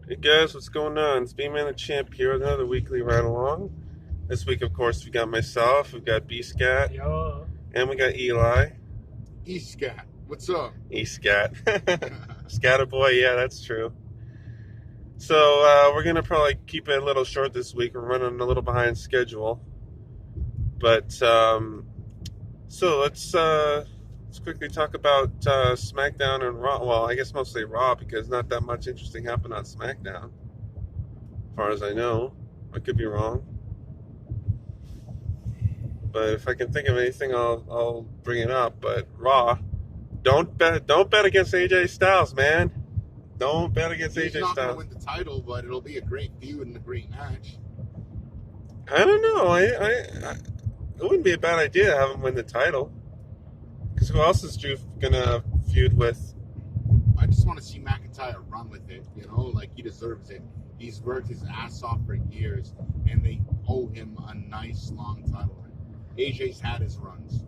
Hey guys, what's going on? It's B-Man the Champ here with another weekly ride along. This week, of course, we got myself, we got B-Scat, Yo, and we got Eli. Scat, what's up? E-Scat. Scattaboy, yeah, that's true. So, we're gonna probably keep it a little short this week. We're running a little behind schedule. But, let's quickly talk about SmackDown and Raw. Well, I guess mostly Raw because not that much interesting happened on SmackDown, as far as I know. I could be wrong. But if I can think of anything, I'll bring it up. But Raw, don't bet against AJ Styles, man. Don't bet against He's AJ not going to Styles. win the title, but it'll be a great feud and a great match. I don't know. It wouldn't be a bad idea to have him win the title. Because who else is Drew gonna feud with? I just want to see McIntyre run with it, like he deserves it. He's worked his ass off for years, and they owe him a nice long title run. AJ's had his runs.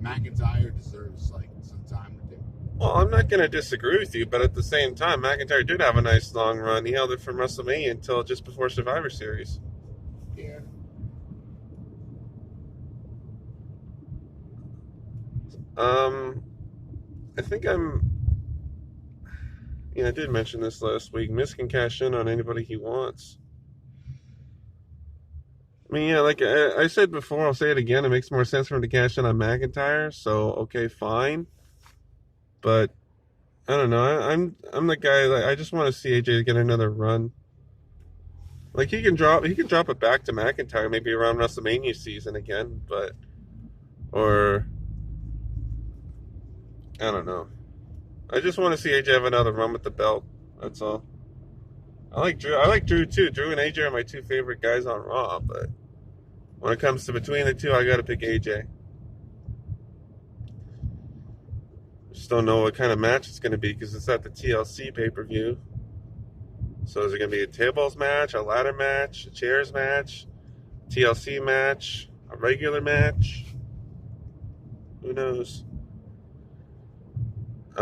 McIntyre deserves some time with him. Well, I'm not gonna disagree with you, but at the same time, McIntyre did have a nice long run. He held it from WrestleMania until just before Survivor Series. Yeah. I think I did mention this last week. Miz can cash in on anybody he wants. I mean, yeah, like I said before, I'll say it again. It makes more sense for him to cash in on McIntyre. So, okay, fine. But I don't know. I'm the guy that I just want to see AJ get another run. Like he can drop it back to McIntyre maybe around WrestleMania season again, but or I don't know. I just want to see AJ have another run with the belt. That's all. I like Drew. I like Drew too. Drew and AJ are my two favorite guys on Raw, but when it comes to between the two, I got to pick AJ. Just don't know what kind of match it's going to be because it's at the TLC pay-per-view. So is it going to be a tables match, a ladder match, a chairs match, TLC match, a regular match? Who knows? It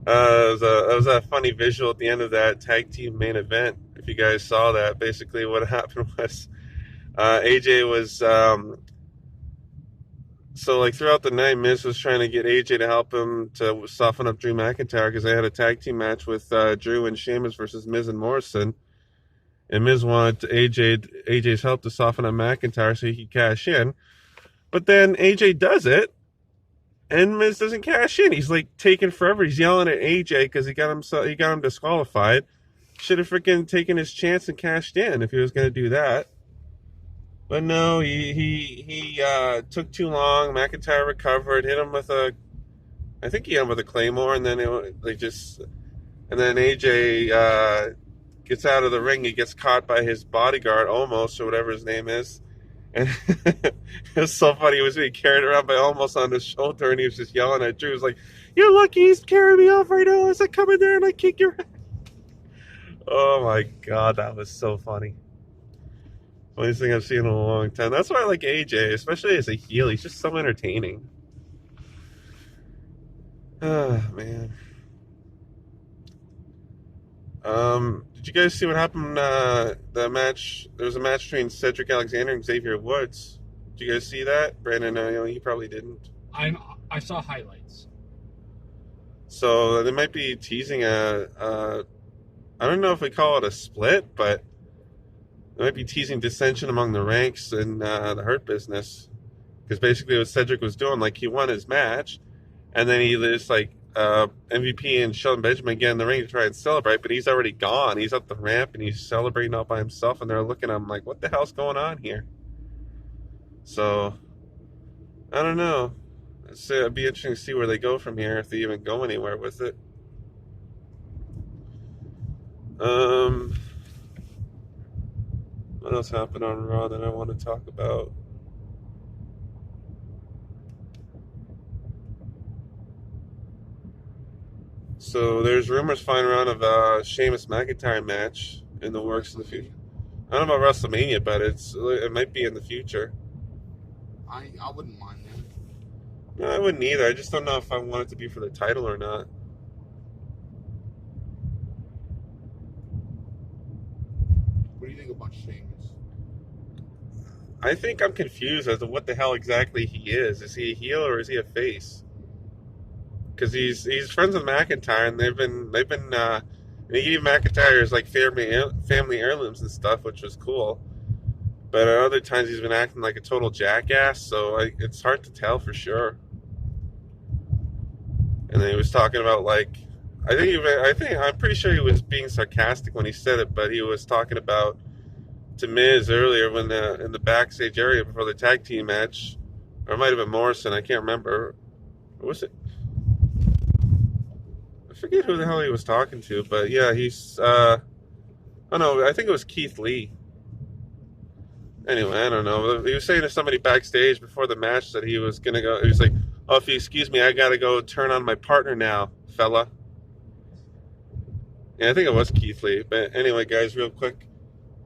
was a funny visual at the end of that tag team main event. If you guys saw that, basically what happened was AJ was so like throughout the night, Miz was trying to get AJ to help him to soften up Drew McIntyre because they had a tag team match with Drew and Sheamus versus Miz and Morrison, and Miz wanted AJ's help to soften up McIntyre so he could cash in. But then AJ does it, and Miz doesn't cash in. He's like taking forever. He's yelling at AJ because he got him disqualified. Should have freaking taken his chance and cashed in if he was going to do that. But no, he took too long. McIntyre recovered, hit him with I think he hit him with a claymore, and then and then AJ gets out of the ring. He gets caught by his bodyguard, almost or whatever his name is, and it was so funny. He was being carried around by almost on his shoulder, and he was just yelling at Drew. He was like, "You're lucky he's carrying me off right now as I come in there and I kick your." Oh my god, that was so funny. Funniest thing I've seen in a long time. That's why I like AJ, especially as a heel. He's just so entertaining. Ah, man. Did you guys see what happened? The match. There was a match between Cedric Alexander and Xavier Woods. Did you guys see that? Brandon, he probably didn't. I saw highlights. So they might be teasing I don't know if we call it a split, but they might be teasing dissension among the ranks in the Hurt Business. Because basically what Cedric was doing, like he won his match, and then he just like MVP and Shelton Benjamin get in the ring to try and celebrate, but he's already gone. He's up the ramp and he's celebrating all by himself, and they're looking at him like, what the hell's going on here? So, I don't know. It'd be interesting to see where they go from here, if they even go anywhere with it. What else happened on Raw that I want to talk about? So there's rumors flying around of a Sheamus McIntyre match in the works in the future. I don't know about WrestleMania, but it might be in the future. I wouldn't mind that. No, I wouldn't either. I just don't know if I want it to be for the title or not. think about Sheamus? I think I'm confused as to what the hell exactly he is. Is he a heel or is he a face? Because he's friends with McIntyre, and and he gave McIntyre's like family heirlooms and stuff, which was cool. But at other times he's been acting like a total jackass, so it's hard to tell for sure. And then he was talking about like, I'm pretty sure he was being sarcastic when he said it, but he was talking about to Miz earlier when in the backstage area before the tag team match, or it might have been Morrison, I can't remember. Or was it? I forget who the hell he was talking to, but yeah, oh no, I think it was Keith Lee. Anyway, I don't know. He was saying to somebody backstage before the match that he was gonna go. He was like, "Oh, if you excuse me, I gotta go turn on my partner now, fella." Yeah, I think it was Keith Lee. But anyway, guys, real quick,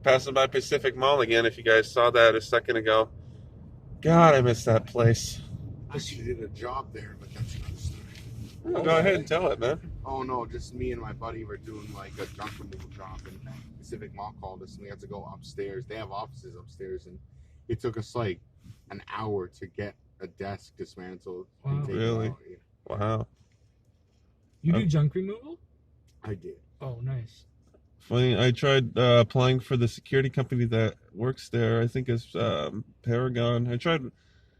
passing by Pacific Mall again. If you guys saw that a second ago, God, I miss that place. I actually did a job there, but that's another story. Oh, go ahead and tell it, man. Oh no, just me and my buddy were doing like a junk removal job, and Pacific Mall called us, and we had to go upstairs. They have offices upstairs, and it took us like an hour to get a desk dismantled. Wow. And take Really? it out. Yeah. Wow. You do junk removal? I did. Oh, nice. Funny, I tried applying for the security company that works there. I think it's Paragon. I tried.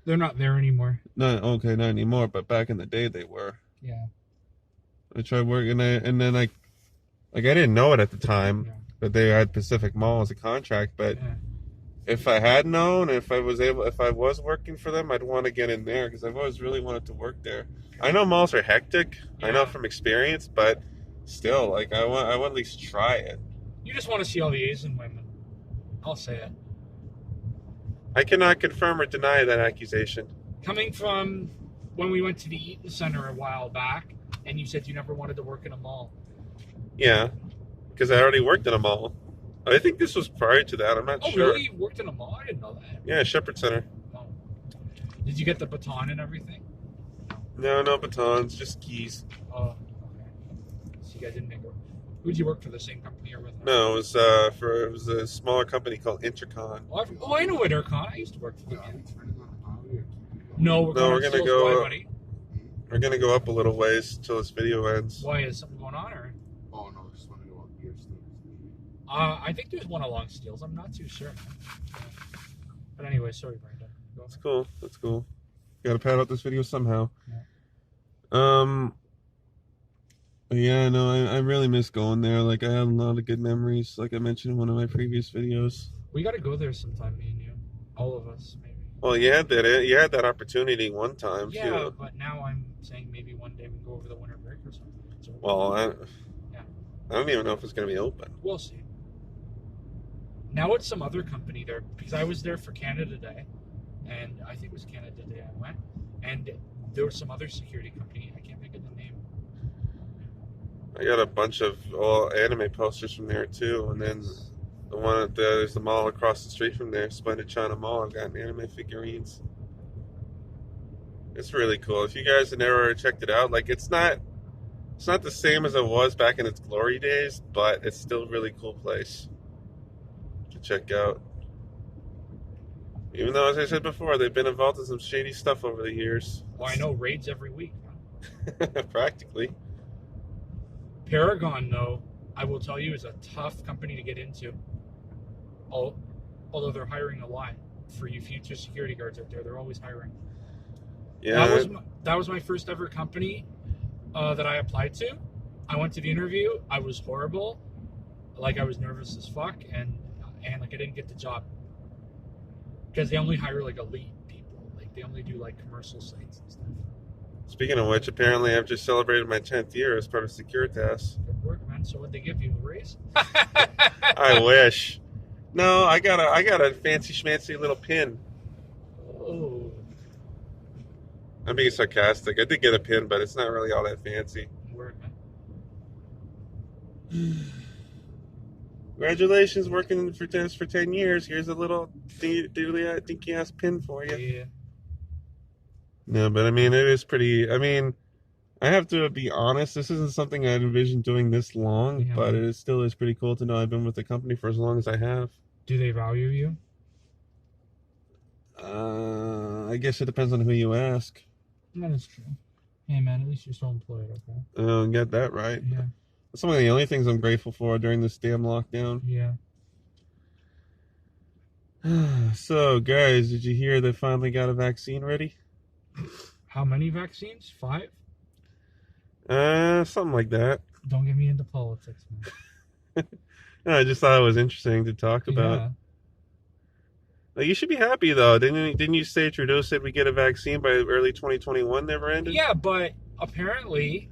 They're not there anymore. Not anymore. But back in the day, they were. Yeah. I tried working, and then I didn't know it at the time Yeah. that they had Pacific Mall as a contract. But Yeah. if I had known, if I was working for them, I'd want to get in there because I've always really wanted to work there. I know malls are hectic. I know Yeah. from experience, but still, like I want to at least try it. You just want to see all the Asian women. I'll say it. I cannot confirm or deny that accusation. Coming from when we went to the Eaton Center a while back, and you said you never wanted to work in a mall. Yeah, because I already worked in a mall. I think this was prior to that. I'm not Oh, sure. really? You worked in a mall? I didn't know that. Yeah, Shepherd Center. Oh. Did you get the baton and everything? No batons, just keys. Oh, okay. So you guys didn't make it. Who'd you work for? The same company or with? No, it was a smaller company called Intercon. Oh, I know Intercon. I used to work for them. Are we turning on the audio? No, we're going we're gonna Steel's go- Fly, buddy. We're gonna go up a little ways till this video ends. Why, is something going on, or? Oh no, just want to go up here. I think there's one along Steels. I'm not too sure. But anyway, sorry, Brandon. Go That's ahead. cool. That's cool. Got to pad out this video somehow. Yeah. But yeah, no, I really miss going there. Like I had a lot of good memories. Like I mentioned in one of my previous videos. We got to go there sometime, me and you. All of us, maybe. Well, you had that opportunity one time Yeah, too. but now I'm saying maybe one day we can go over the winter break or something. So, Well, Yeah. I don't even know if it's gonna be open. we'll see. Now it's some other company there, because I was there for Canada Day, and I think it was Canada Day I went, and there was some other security company. I can't think of the name. I got a bunch of anime posters from there too, and then there's the mall across the street from there, Splendid China Mall. I've got anime figurines. It's really cool. If you guys have never checked it out, like it's not the same as it was back in its glory days, but it's still a really cool place to check out. Even though, as I said before, they've been involved in some shady stuff over the years. Well, I know raids every week. Practically. Paragon, though, I will tell you, is a tough company to get into. Although they're hiring a lot for you future security guards out there. They're always hiring. Yeah. That was my first ever company that I applied to. I went to the interview. I was horrible. Like, I was nervous as fuck, and like I didn't get the job because they only hire like elite people. Like they only do like commercial sites and stuff. Speaking of which, apparently I've just celebrated my 10th year as part of Securitas. Good work, man. So what'd they give you, a raise? I wish. No, I got a fancy schmancy little pin. Oh, I'm being sarcastic. I did get a pin, but it's not really all that fancy. word, man. Congratulations, working for this for 10 years. Here's a little dinky ass pin for you. Yeah. No, but I mean, it is pretty. I mean, I have to be honest. This isn't something I envisioned doing this long, Yeah. but it still is pretty cool to know I've been with the company for as long as I have. Do they value you? I guess it depends on who you ask. That is true. Hey man, at least you're still employed, okay? I don't get that right. Yeah. That's one of the only things I'm grateful for during this damn lockdown. Yeah. So, guys, did you hear they finally got a vaccine ready? How many vaccines? 5? Something like that. Don't get me into politics, man. No, I just thought it was interesting to talk about. Yeah. Like, you should be happy though. Didn't you say Trudeau said we get a vaccine by early 2021 there, Brandon? Yeah, but apparently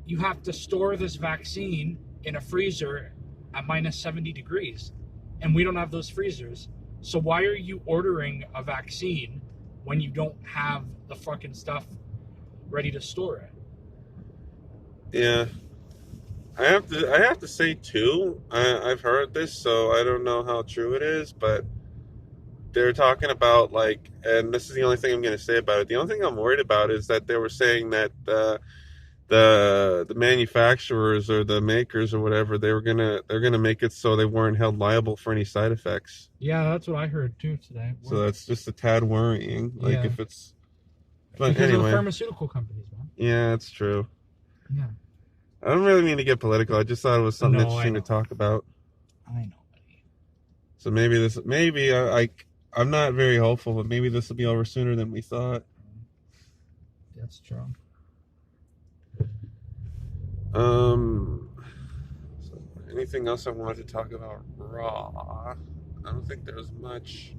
you have to store this vaccine in a freezer at minus 70 degrees. And we don't have those freezers. So why are you ordering a vaccine when you don't have the fucking stuff ready to store it? Yeah. I have to say too, I've heard this, so I don't know how true it is, but they're talking about like, and this is the only thing I'm going to say about it. The only thing I'm worried about is that they were saying that the manufacturers or the makers or whatever, they're gonna make it so they weren't held liable for any side effects. Yeah, that's what I heard too today. So that's just a tad worrying. Like Yeah. if it's, but because of anyway, the pharmaceutical companies, man. yeah, it's true. Yeah. I don't really mean to get political. I just thought it was something No, interesting I to know. talk about. I know, buddy. So maybe I'm not very hopeful, but maybe this will be over sooner than we thought. That's true. So anything else I wanted to talk about Raw? I don't think there was much.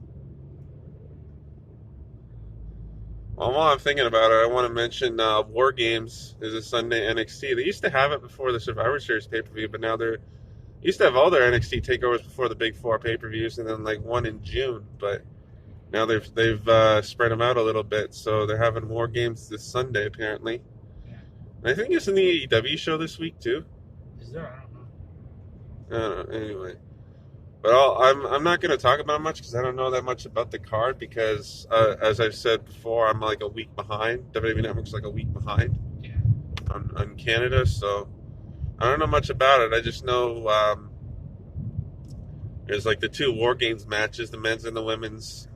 Well, while I'm thinking about it, I want to mention War Games is a Sunday NXT. They used to have it before the Survivor Series pay-per-view, but now they're used to have all their NXT takeovers before the Big Four pay-per-views, and then like one in June. But now they've spread them out a little bit, so they're having War Games this Sunday apparently. Yeah. And I think it's in the AEW show this week too. Is there? I don't know. I don't know. Anyway, but I'm not going to talk about it much because I don't know that much about the card because as I've said before, I'm like a week behind. WWE Network's like a week behind Yeah. on Canada, so I don't know much about it. I just know there's like the two War Games matches, the men's and the women's.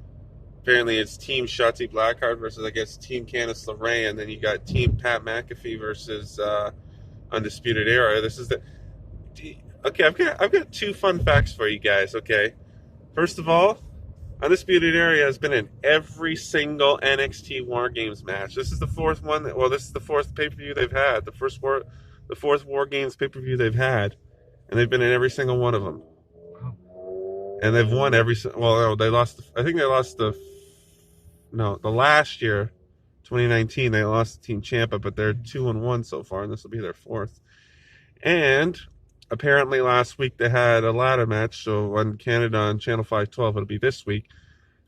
Apparently, it's Team Shotzi Blackheart versus, I guess, Team Candice LeRae, and then you got Team Pat McAfee versus Undisputed Era. This is the okay. I've got two fun facts for you guys. Okay, first of all, Undisputed Era has been in every single NXT War Games match. This is the fourth one. This is the fourth pay per view they've had. The fourth War Games pay per view they've had, and they've been in every single one of them. Wow. And they've won every. Well, no, they lost. I think they lost the last year, 2019, they lost the Team Champa, but they're 2-1 so far, and this will be their fourth. And apparently last week they had a ladder match, so on Canada on Channel 512, it'll be this week.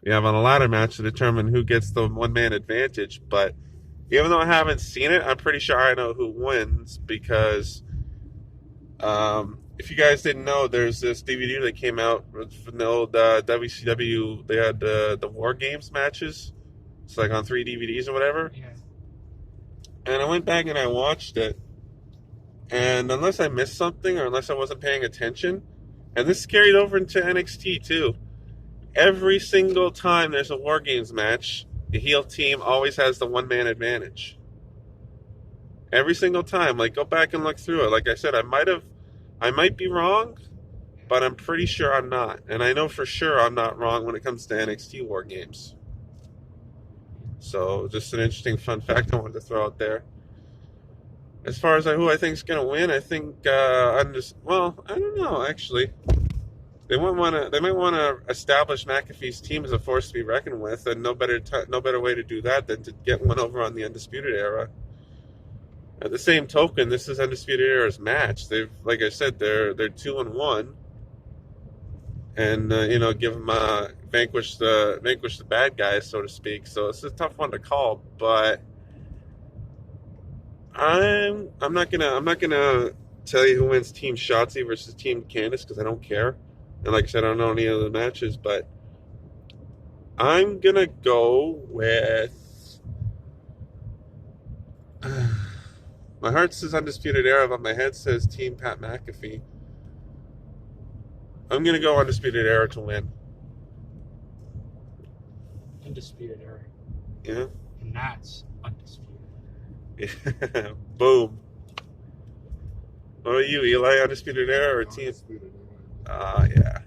We have on a ladder match to determine who gets the one-man advantage, but even though I haven't seen it, I'm pretty sure I know who wins because if you guys didn't know, there's this DVD that came out from the old WCW. They had the War Games matches. It's like on 3 DVDs or whatever. Yeah. And I went back and I watched it. And unless I missed something or unless I wasn't paying attention, and this is carried over into NXT too, every single time there's a War Games match, the heel team always has the one-man advantage. Every single time. Like, go back and look through it. Like I said, I might be wrong, but I'm pretty sure I'm not. And I know for sure I'm not wrong when it comes to NXT War Games. So, just an interesting fun fact I wanted to throw out there. As far as who I think is going to win, I think I don't know actually. They might want to establish McAfee's team as a force to be reckoned with, and no better way to do that than to get one over on the Undisputed Era. At the same token, this is Undisputed Era's match. They've, like I said, they're 2-1, and give them vanquish the bad guys, so to speak. So it's a tough one to call, but I'm not gonna tell you who wins Team Shotzi versus Team Candice because I don't care, and like I said, I don't know any of the matches, but I'm gonna go with. My heart says Undisputed Era, but my head says Team Pat McAfee. I'm gonna go Undisputed Era to win. Undisputed Era. Yeah. And that's undisputed. Boom. What are you, Eli? Undisputed Era or Team? Undisputed Era. Yeah.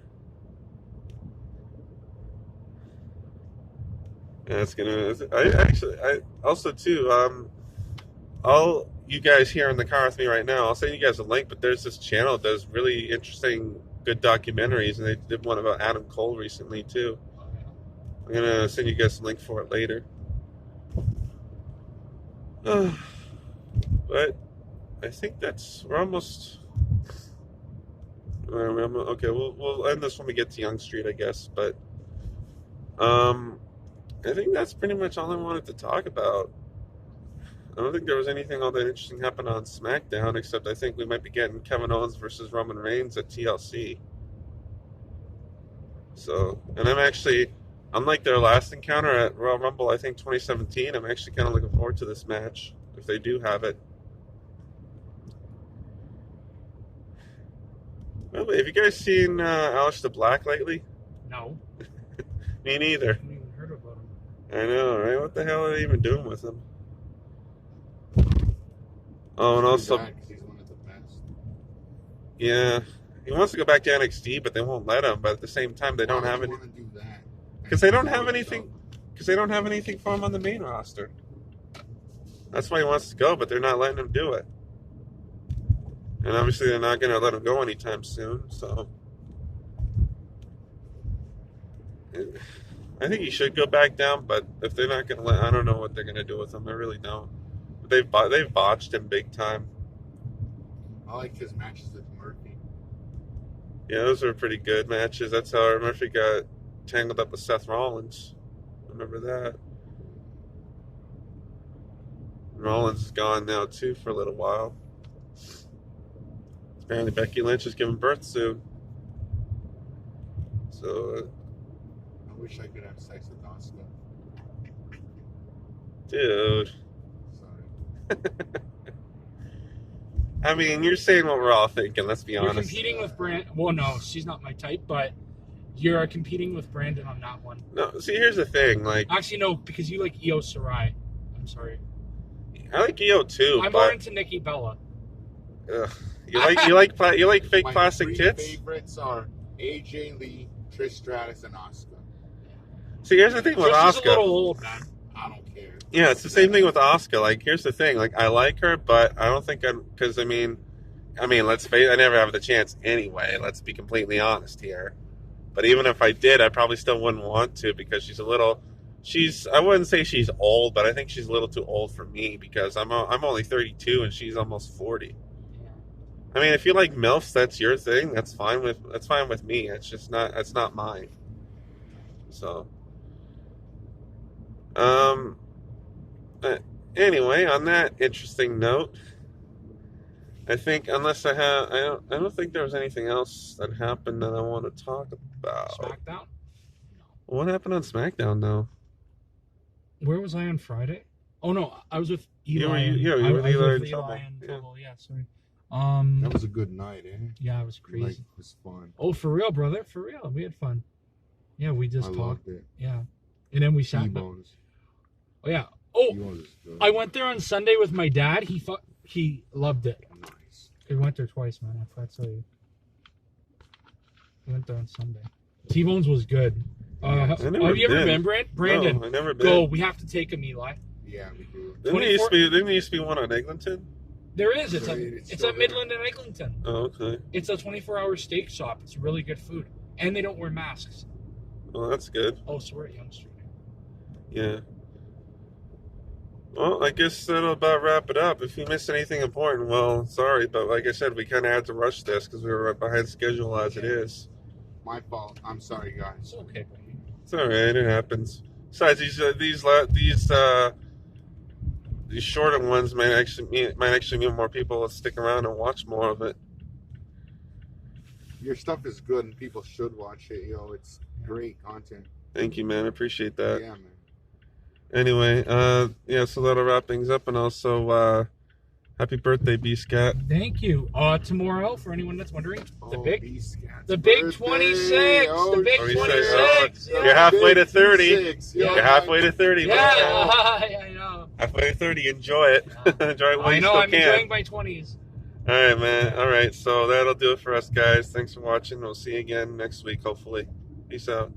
Yeah, it's gonna. I also too. All you guys here in the car with me right now, I'll send you guys a link. But there's this channel that does really interesting, good documentaries, and they did one about Adam Cole recently too. I'm gonna send you guys a link for it later. But I think we're almost. Okay, we'll end this when we get to Yonge Street, I guess. But I think that's pretty much all I wanted to talk about. I don't think there was anything all that interesting happen on SmackDown, except I think we might be getting Kevin Owens versus Roman Reigns at TLC. So, and I'm actually, unlike their last encounter at Royal Rumble, I think 2017, I'm actually kind of looking forward to this match, if they do have it. Well, have you guys seen Aleister Black lately? No. Me neither. I haven't even heard about him. I know, right? What the hell are they even doing with him? Oh, and also, He's one of the best. yeah, he wants to go back to NXT, but they won't let him. But at the same time, they don't have any. Because they don't have anything. Because they don't have anything for him on the main roster. That's why he wants to go, but they're not letting him do it. And obviously, they're not going to let him go anytime soon. So, I think he should go back down. But if they're not going to I don't know what they're going to do with him. I really don't. They've botched him big time. I like his matches with Murphy. Yeah, those were pretty good matches. That's how Murphy got tangled up with Seth Rollins. Remember that? Rollins is gone now too for a little while. Apparently Becky Lynch is giving birth soon. So, I wish I could have sex with Asuka. dude. Sorry. I mean, you're saying what we're all thinking, let's be You're honest. competing with Brand. Well, no, she's not my type, but you're competing with Brandon on that one. No, see, here's the thing. Like, Actually, no, because you like Io Shirai. I'm sorry. I like Io too, I'm more but into Nikki Bella. you like fake My plastic three tits. favorites are AJ Lee, Trish Stratus, and Asuka. See, here's the thing with Trish is a Asuka. little old, man. I don't care. Yeah, it's the same thing with Asuka. Like, here's the thing. Like, I like her, but I don't think because I mean, let's face. I never have the chance anyway. Let's be completely honest here. But even if I did, I probably still wouldn't want to because she's a little. I wouldn't say she's old, but I think she's a little too old for me because I'm only 32 and she's almost 40. I mean, if you like MILFs, that's your thing. That's fine with me. It's not mine. So, anyway, on that interesting note, I think I don't think there was anything else that happened that I want to talk about. SmackDown? What happened on SmackDown though? Where was I on Friday? Oh no, I was with Eli. You were I with was Eli with in Trouble. and Yeah. Trouble. Yeah, sorry. That was a good night, eh? Yeah, it was crazy. Like, it was fun. Oh, for real, brother, for real. We had fun. Yeah, we just I talked. loved it. Yeah, and then we sat. T-Bones. Oh yeah. Oh, T-Bones is good. I went there on Sunday with my dad. He loved it. Nice. We went there twice, man. I forgot to tell you. We went there on Sunday. T-Bones was good. Have you ever been, Brandon? No, I never been. Go. We have to take him, Eli. Yeah, we do. Didn't there used to be one on Eglinton? There is. It's still at Midland and Eglinton. Oh, okay. It's a 24-hour steak shop. It's really good food, and they don't wear masks. Well, that's good. Oh, so we're at Yonge Street. Yeah. Well, I guess that'll about wrap it up. If you missed anything important, well, sorry, but like I said, we kind of had to rush this because we were right behind schedule as it is. My fault. I'm sorry, guys. It's okay, buddy. It's all right. It happens. Besides, these shorter ones might actually mean more people will stick around and watch more of it. Your stuff is good, and people should watch it. It's great content. Thank you, man. I appreciate that. Yeah, man. Anyway, so that'll wrap things up, and also Happy birthday, B. Scott. Thank you. Tomorrow, for anyone that's wondering, the big birthday. 26. Oh, The big 26. 26. You're halfway to 30. Yeah. You're halfway to 30. Yeah, I know. Halfway to 30. Enjoy it. Enjoy it while I you know. still I'm can. enjoying my 20s. All right, man. All right. So that'll do it for us, guys. Thanks for watching. We'll see you again next week, hopefully. Peace out.